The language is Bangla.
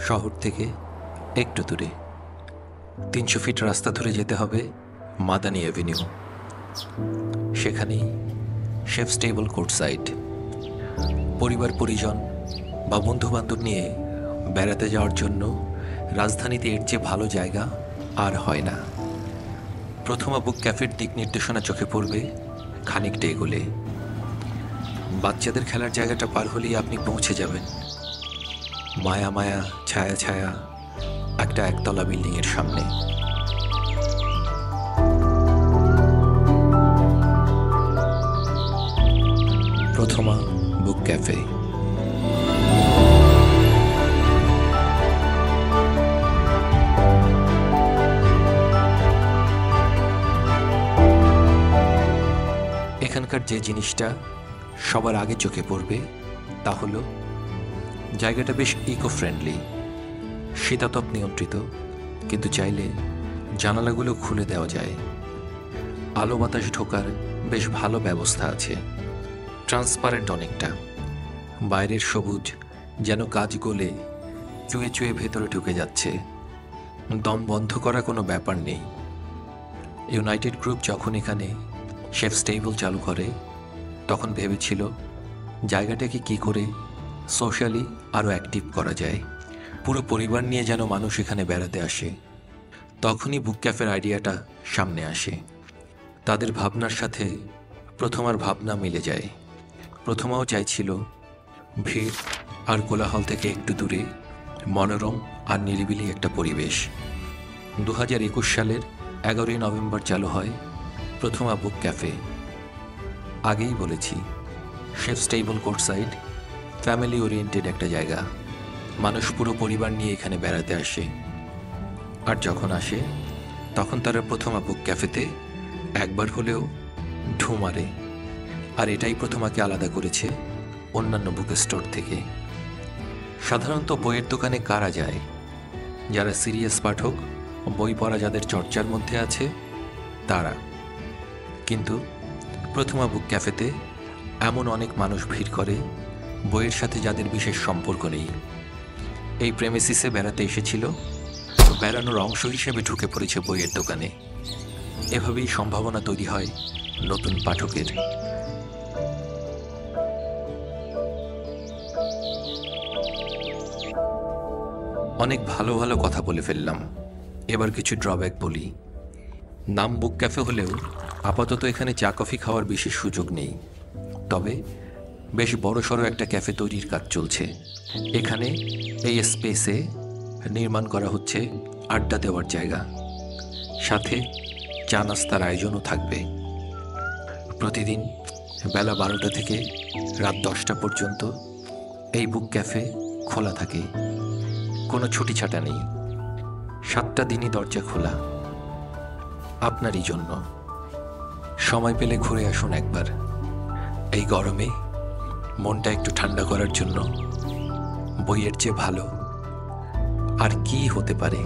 শহর থেকে একটু দূরে ৩০০ ফিট রাস্তা ধরে যেতে হবে মাদানী অ্যাভিনিউ। সেখানেই শেফস টেবল কোর্টসাইড। পরিবার পরিজন বা বন্ধুবান্ধব নিয়ে বেড়াতে যাওয়ার জন্য রাজধানীতে এর চেয়ে ভালো জায়গা আর হয় না। প্রথমা বুক ক্যাফের দিক নির্দেশনা চোখে পড়বে খানিকটা এগোলে। বাচ্চাদের খেলার জায়গাটা পার হলেই আপনি পৌঁছে যাবেন মায়া মায়া ছায়া ছায়া একটা একতলা বিল্ডিংয়ের সামনে। প্রথমা বুক ক্যাফে। এখানকার যে জিনিসটা সবার আগে চোখে পড়বে তা হলো জায়গাটা বেশ ইকো ফ্রেন্ডলি, শীতাতপ নিয়ন্ত্রিত, কিন্তু চাইলে জানালাগুলো খুলে দেওয়া যায়। আলো বাতাস ঢোকার বেশ ভালো ব্যবস্থা আছে। ট্রান্সপারেন্ট অনেকটা, বাইরের সবুজ যেন কাজ গলে চুয়ে চুয়ে ভেতরে ঢুকে যাচ্ছে। দম বন্ধ করা কোনো ব্যাপার নেই। ইউনাইটেড গ্রুপ যখন এখানে শেফস টেবল চালু করে তখন ভেবেছিল জায়গাটাকে কি করে সোশ্যালি আরও অ্যাক্টিভ করা যায়, পুরো পরিবার নিয়ে যেন মানুষ এখানে বেড়াতে আসে। তখনই বুক ক্যাফের আইডিয়াটা সামনে আসে। তাদের ভাবনার সাথে প্রথমার ভাবনা মিলে যায়। প্রথমাও চাইছিল ভিড় আর কোলাহল থেকে একটু দূরে মনোরম আর নিরিবিলি একটা পরিবেশ। 2021 সালের 11ই নভেম্বর চালু হয় প্রথমা বুক ক্যাফে। আগেই বলেছি শেফস টেবল কোর্টসাইড ফ্যামিলি ওরিয়েন্টেড একটা জায়গা। মানুষ পুরো পরিবার নিয়ে এখানে বেড়াতে আসে, আর যখন আসে তখন তারা প্রথমা বুক ক্যাফেতে একবার হলেও ঢু মারে। আর এটাই প্রথমাকে আলাদা করেছে অন্যান্য বুক স্টোর থেকে। সাধারণত বইয়ের দোকানে কারা যায়? যারা সিরিয়াস পাঠক, বই পড়া যাদের চর্চার মধ্যে আছে তারা। কিন্তু প্রথমা বুক ক্যাফেতে এমন অনেক মানুষ ভিড় করে বইয়ের সাথে যাদের বিশেষ সম্পর্ক নেই। এই প্রেমিসিসে বেড়াতে এসেছিল, বেড়ানোর অংশ হিসেবে ঢুকে পড়েছে বইয়ের দোকানে। এভাবেই সম্ভাবনা তৈরি হয় নতুন পাঠকের। অনেক ভালো ভালো কথা বলে ফেললাম, এবার কিছু ড্রব্যাক বলি। নাম বুক ক্যাফে হলেও আপাতত এখানে চা কফি খাওয়ার বিশেষ সুযোগ নেই, তবে বেশ বড়সড় একটা ক্যাফে তৈরির কাজ চলছে। এখানে এই স্পেসে নির্মাণ করা হচ্ছে আড্ডা দেওয়ার জায়গা, সাথে চা নাস্তার আয়োজনও থাকবে। প্রতিদিন বেলা 12টা থেকে রাত 10টা পর্যন্ত এই বুক ক্যাফে খোলা থাকে, কোনো ছুটি ছাটা নেই। 7টা দিনই দরজা খোলা আপনারই জন্য। সময় পেলে ঘুরে আসুন একবার। এই গরমে মনটা একটু ঠান্ডা করার জন্য বইয়ের চেয়ে ভালো আর কি হতে পারে।